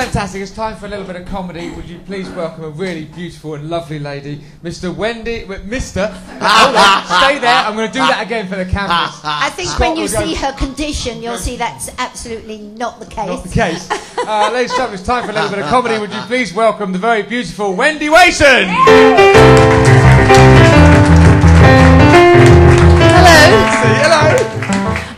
fantastic. It's time for a little bit of comedy. Would you please welcome a really beautiful and lovely lady, Mr. Mr. Hold on, stay there. I'm going to do that again for the cameras. I think when you see her condition, you'll see that's absolutely not the case. Not the case. Ladies and gentlemen, it's time for a little bit of comedy. Would you please welcome the very beautiful Wendy Wason? Hello.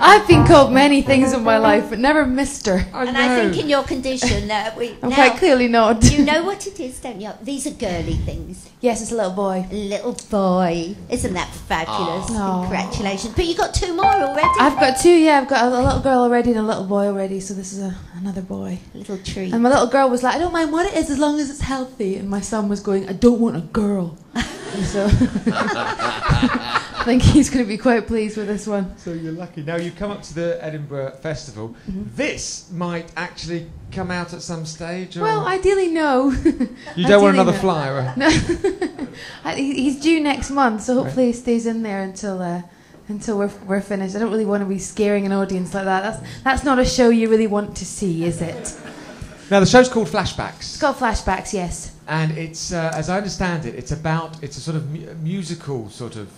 I've been called many things in my life, but never Mr. And I think in your condition, I'm quite clearly not. You know what it is, don't you? These are girly things. Yes, it's a little boy. Little boy. Isn't that fabulous? Oh. Congratulations. But you got two more already. I've got two, yeah. I've got a little girl already and a little boy already, so this is another boy. Little treat. And my little girl was like, I don't mind what it is as long as it's healthy. And my son was going, I don't want a girl. And so I think he's going to be quite pleased with this one. So you're lucky. Now you've come up to the Edinburgh Festival. This might actually come out at some stage? Or Well, ideally no. You don't want another flyer? No. He's due next month, so hopefully he stays in there until we're finished. I don't really want to be scaring an audience like that. That's not a show you really want to see, is it? Now the show's called Flashbacks. It's got flashbacks, yes. And it's, as I understand it, it's a sort of musical sort of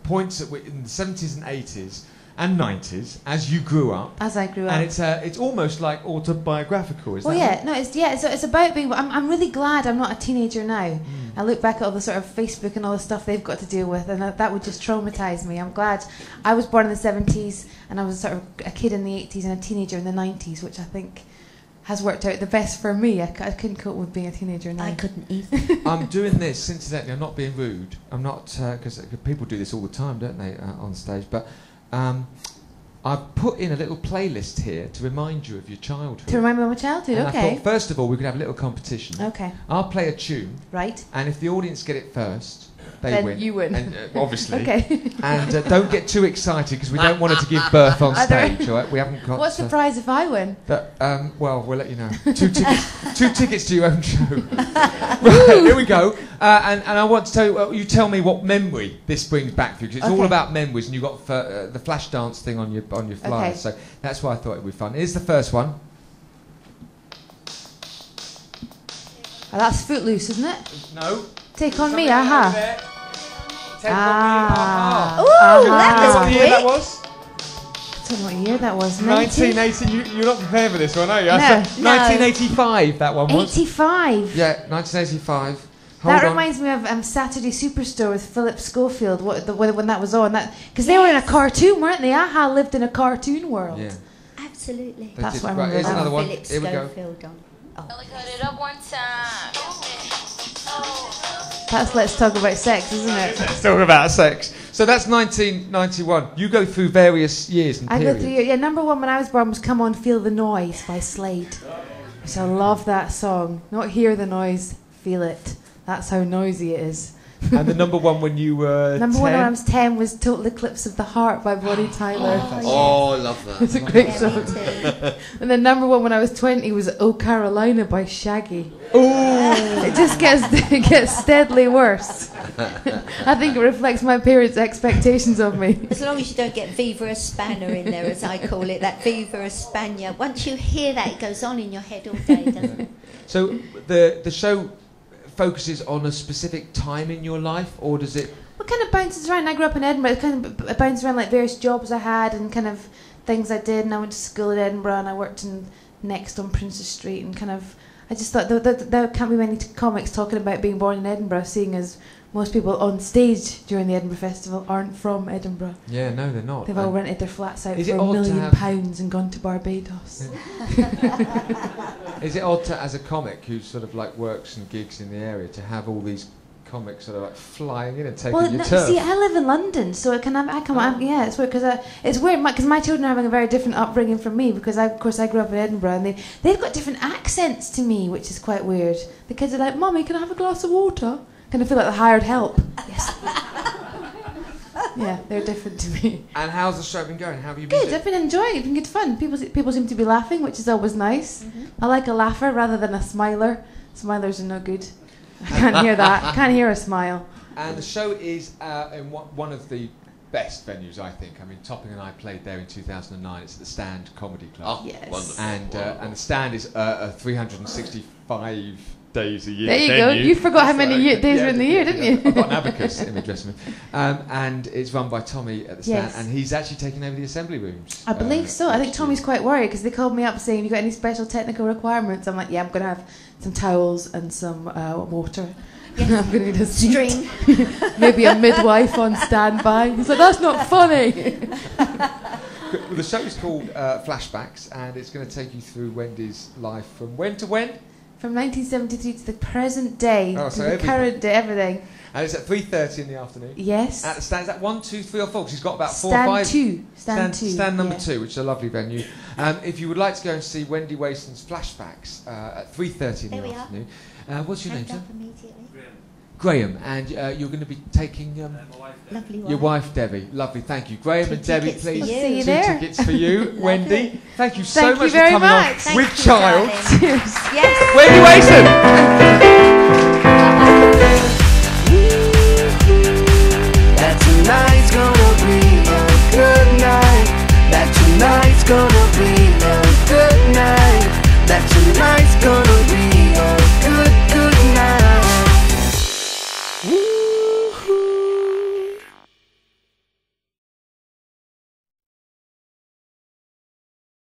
points in the 70s and 80s and 90s as you grew up. As I grew up. And it's almost like autobiographical, is that yeah, right? no, it's about being. I'm really glad I'm not a teenager now. I look back at all the sort of Facebook and all the stuff they've got to deal with, and that would just traumatise me. I'm glad I was born in the 70s, and I was sort of a kid in the 80s and a teenager in the 90s, which I think has worked out the best for me. I couldn't cope with being a teenager now. I couldn't either. I'm doing this, incidentally, I'm not being rude. I'm not, because people do this all the time, don't they, on stage, but I've put in a little playlist here to remind you of your childhood. To remind me of my childhood, and okay. I thought, first of all, we could have a little competition. Okay. I'll play a tune. Right. And if the audience get it first, they then win. You win. And, obviously. Okay. And don't get too excited because we don't want her to give birth on stage. All right? We haven't got. What's the prize if I win? Well, we'll let you know. Two tickets to your own show. Right, here we go. And I want to tell you. You tell me what memory this brings back for you, because it's all about memories, and you've got the flash dance thing on your flyers. Okay. So that's why I thought it would be fun. Here's the first one. Oh, that's Footloose, isn't it? No. Take on me, aha. Take on me, aha. Ooh, that was what year that was? I don't know what year that was. 1980. You're not prepared for this one, are you? No. 1985. That one was. 85. Yeah, 1985. That reminds me of Saturday Superstore with Philip Schofield. When that was on, because they were in a cartoon, weren't they? Aha lived in a cartoon world. Yeah. Absolutely. That's what I right, remember. here's another one. Philip Here we go. Schofield on. Oh. That's Let's Talk About Sex, isn't it? Let's talk about sex. So that's 1991. You go through various years and periods. I go through. Yeah, number one when I was born was "Come On, Feel the Noise" by Slade. So I love that song. Not hear the noise, feel it. That's how noisy it is. And the number one when you were Number 10? one when I was 10 was Total Eclipse of the Heart by Bonnie Tyler. Oh, I love that. It's a great Me song. too. And then number one when I was 20 was Oh Carolina by Shaggy. Ooh. It just it gets steadily worse. I think it reflects my parents' expectations of me. As long as you don't get Viva Espana in there, as I call it, that Viva Espana. Once you hear that, it goes on in your head all day, doesn't it? So the show focuses on a specific time in your life, or does it? What kind of bounces around? I grew up in Edinburgh. It kind of bounces around like various jobs I had and kind of things I did. And I went to school in Edinburgh and I worked next on Princes Street and kind of. I just thought there can't be many comics talking about being born in Edinburgh, seeing as most people on stage during the Edinburgh Festival aren't from Edinburgh. Yeah, no, they're not. They've all rented their flats out for Is it £1 odd to million have- and gone to Barbados. Is it odd to, as a comic who sort of like works and gigs in the area, to have all these comics sort of like flying in and taking your turf? See, I live in London, so it's weird because my children are having a very different upbringing from me, because I grew up in Edinburgh and they've got different accents to me, which is quite weird. The kids are like, "Mummy, can I have a glass of water?" Kind of feel like the hired help. Yes. Yeah, they're different to me. And how's the show been going? How have you been? Good, I've been enjoying it. It's been good fun. People seem to be laughing, which is always nice. I like a laugher rather than a smiler. Smilers are no good. I can't hear that. I can't hear a smile. And the show is in one of the best venues, I think. I mean, Topping and I played there in 2009. It's at the Stand Comedy Club. Oh, Yes. wonderful. And the Stand is 365 days a year. There you go. You forgot how many days were in the year, didn't you? I've got an abacus in my dressing room. And it's run by Tommy at the Stand, Yes. and he's actually taken over the assembly rooms. I believe so. I think next Tommy's year. quite worried because they called me up saying, "You got any special technical requirements?" I'm like, "Yeah, I'm going to have some towels and some water. I'm going to need a seat. String. Maybe a midwife on standby." He's like, "That's not funny." Well, the show is called Flashbacks, and it's going to take you through Wendy's life from when to when? From 1973 to the present day, Oh, to so the everything. current day, everything. And it's at 3:30 in the afternoon. Yes. At the Stand, is that 1, 2, 3 or 4? 'Cause he's got about 4 or Stand 5. two. Stand two. Stand number yeah. 2, which is a lovely venue. If you would like to go and see Wendy Wason's Flashbacks at 3:30 in There the we are. afternoon, what's your name, Hand sir? up immediately. Graham, and you're going to be taking Lovely one. your wife Debbie. Lovely, thank you, Graham 2 and Debbie. tickets for Please, you. See you 2 there. tickets for you, Wendy. Thank you so Thank much you very for coming much. on Thank with you, child, darling. Cheers. Yes. Wendy Wason.